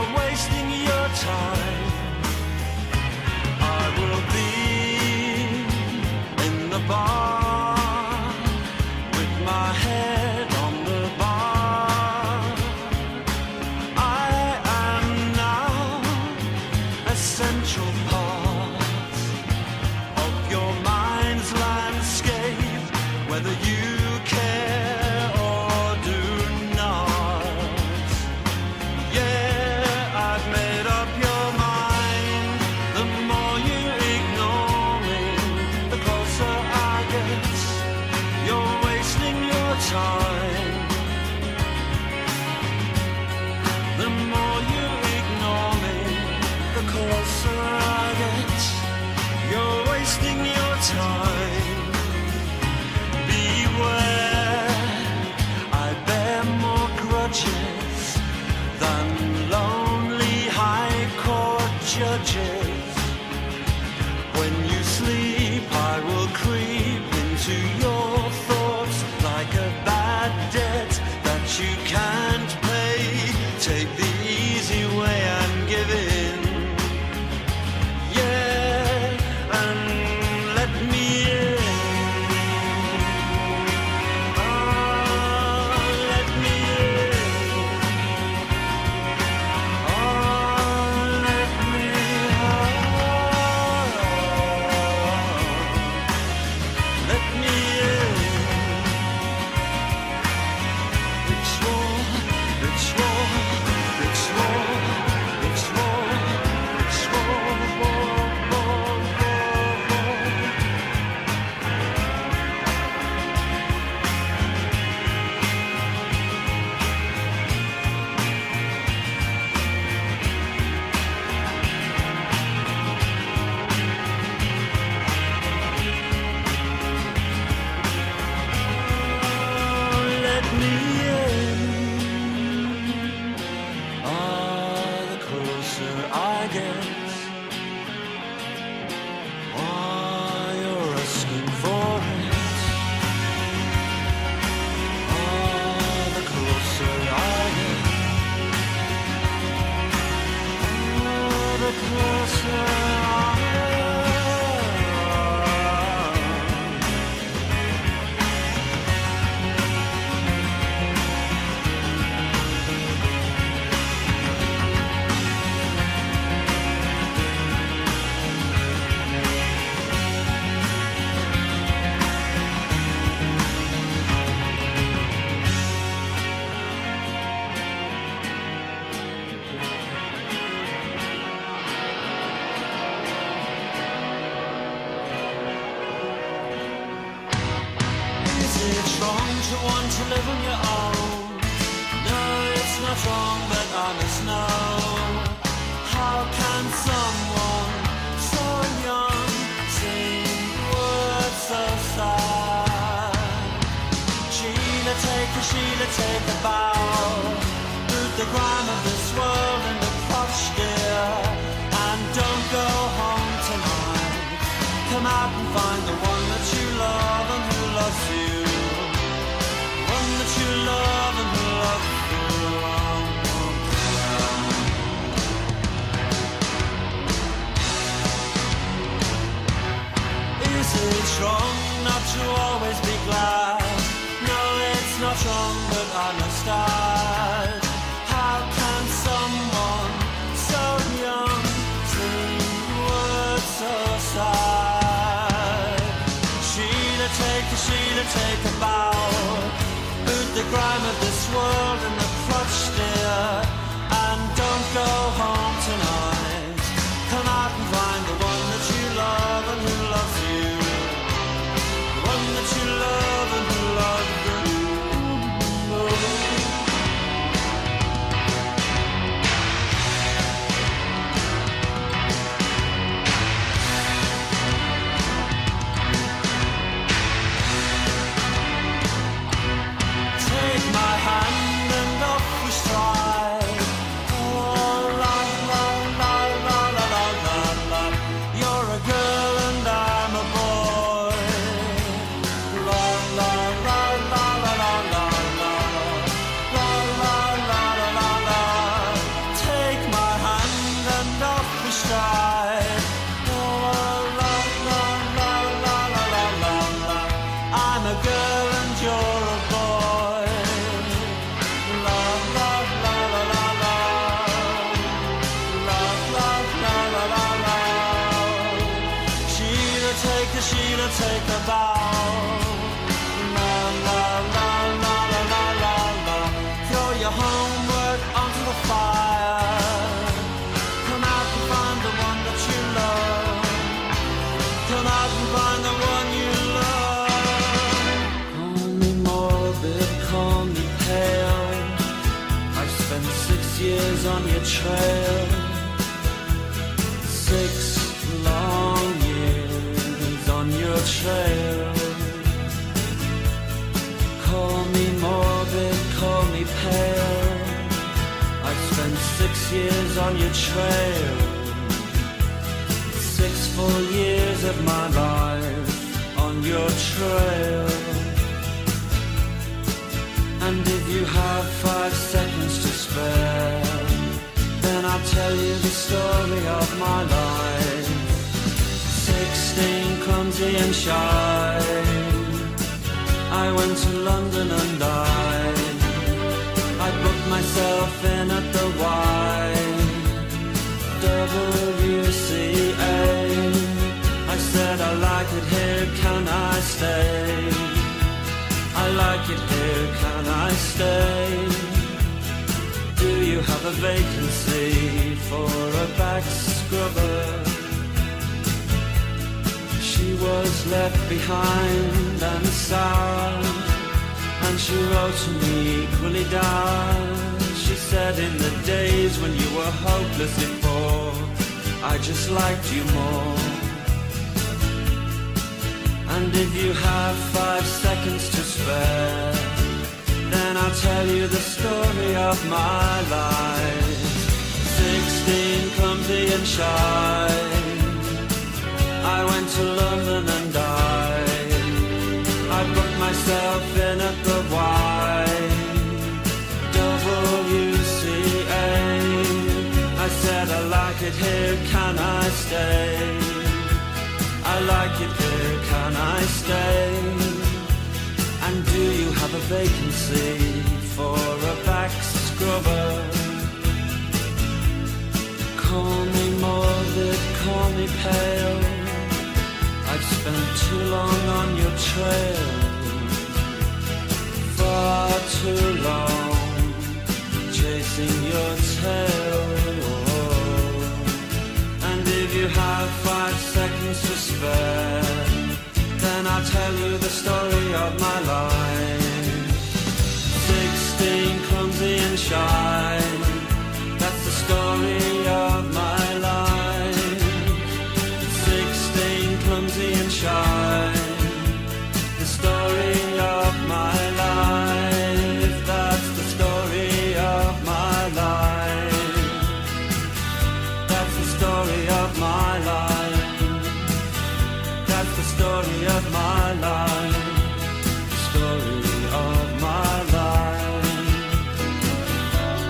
you're wasting your time. I will be in the bar with my head on the bar. I am now a central part of your mind's landscape, whether you care or do not. Yeah, I've made up your mind. The more you ignore me, the closer I get. You're wasting your time. The more you ignore me, the closer I get. You're wasting your time. Beware, I bear more grudges than lonely high court judges. When you sleep, I will creep into your thoughts like a bad debt that you can't pay. Take the easy way and give in. Yeah, and let me in. Oh, let me in. Oh, let me out. Let me in. It's war, it's war, it's war, it's war, it's war, war, war, war, war. Let me in. The closer I get. You're asking for it. The closer I get. The closer I get. Is it wrong to want to live on your own? No, it's not wrong, but I must know. How can someone so young sing words so sad? Sheila, take a bow. Boot the grime of this world in the crotch, dear, and don't go home tonight. Come out and find the one that you love and who loves you. One that you love and who loves you. Is it wrong not to always be glad? No, it's not wrong, but I must add. How can someone so young sing words so sad? Sheila, take a bow. Boot the grime of this world in the crotch, dear, and don't go home tonight. Come out and find the one that you love and who loves you. The one that you love and who loves you. Take my hand. about. La la la la la la la la. Throw your homework onto the fire. Come out and find the one that you love. Come out and find the one you love. Call me morbid, call me pale. I've spent 6 years on your trail. 6 long years on your trail. Call me morbid, call me pale. I've spent 6 years on your trail. 6 full years of my life on your trail. And if you have 5 seconds to spare, then I'll tell you the story of my life. 16, clumsy and shy, I went to London and I booked myself in at the YWCA. I said I like it here, can I stay? I like it here, can I stay? Do you have a vacancy for a back scrubber? She was left behind and sour, and she wrote to me equally down. She said in the days when you were hopelessly poor, I just liked you more. And if you have 5 seconds to spare, then I'll tell you the story of my life. 16, clumsy and shy, I went to London and I booked myself in at the YWCA. I said I like it here, can I stay? I like it here, can I stay? And do you have a vacancy for a back scrubber? Call me morbid, call me pale. I've spent too long on your trail, far too long, chasing your tail. And if you have 5 seconds to spare, then I'll tell you the story of my life. 16, clumsy and shy, that's the story of my life. 16, clumsy and shy, the story of my life. That's the story of my life. That's the story of my life. That's the story of my life. The story of my life.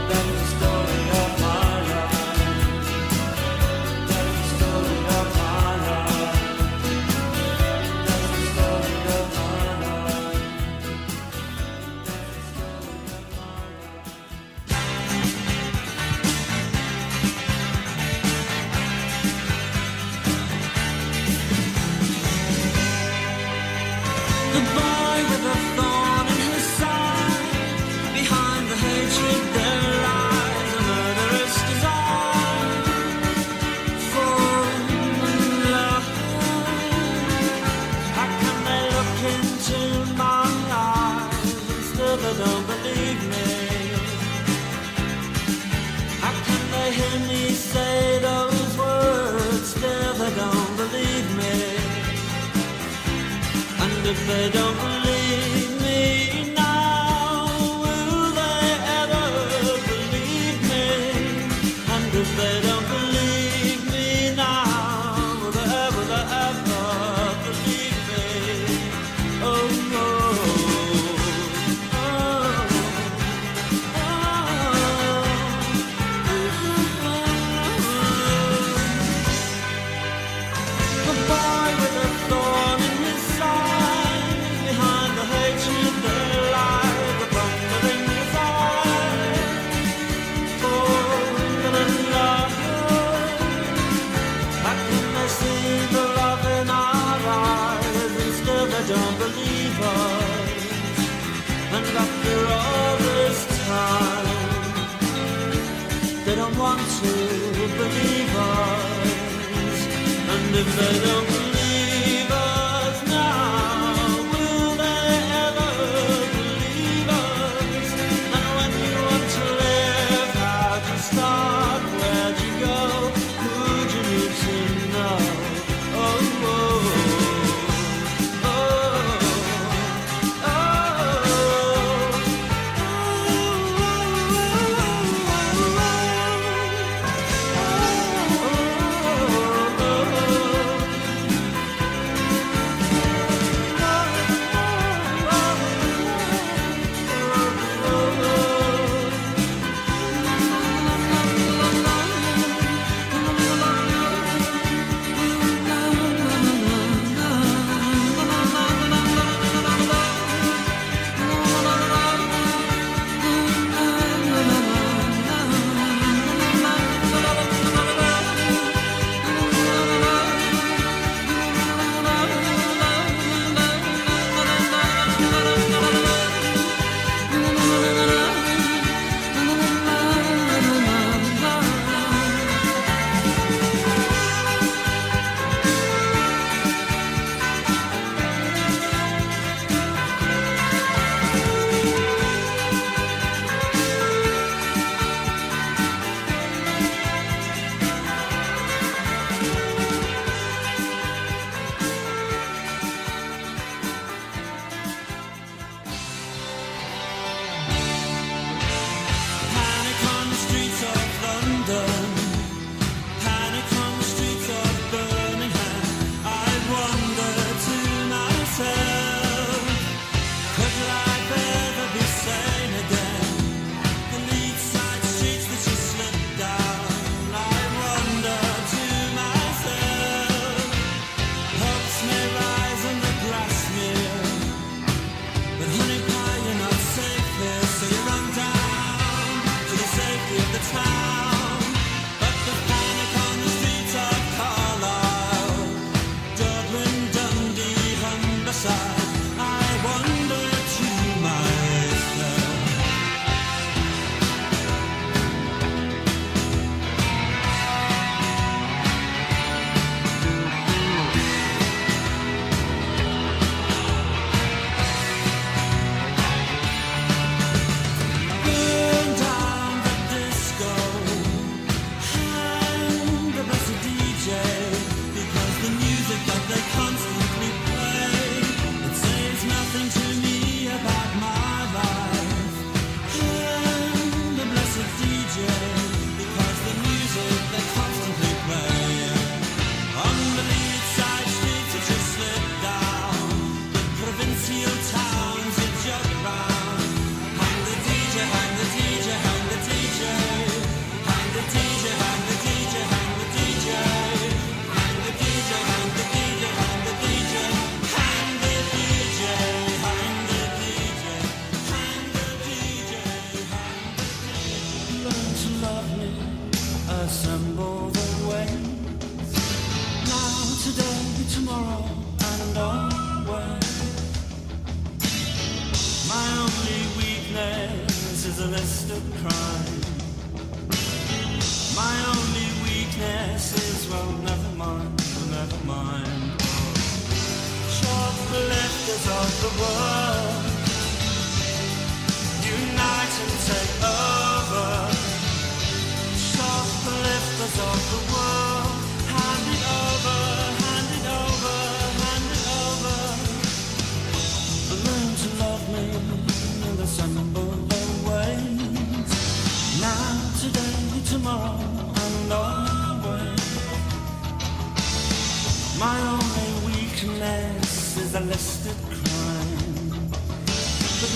That's the story of my life. That's the story of my life. That's the story of my life. That's the story of my The boy with a thorn in his side, behind the hatred there lies a murderous desire for love. How can they look into my eyes and still they don't believe me? How can they hear me say those words, still they don't believe me? And if they don't believe me now, will they ever believe me? And if they don't believe me now, will they ever believe me? Oh, oh, oh, oh. The boy with a thorn in his side, behind the hatred there lies a thundering desire for love. don't want to believe us, and if they don't believe us now, will they ever believe us? And when you want to live, how'd you start? Where'd you go? Who'd you need to know? Oh, oh, oh,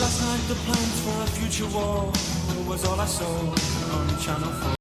Last night the plans for a future war was all I saw on Channel 4.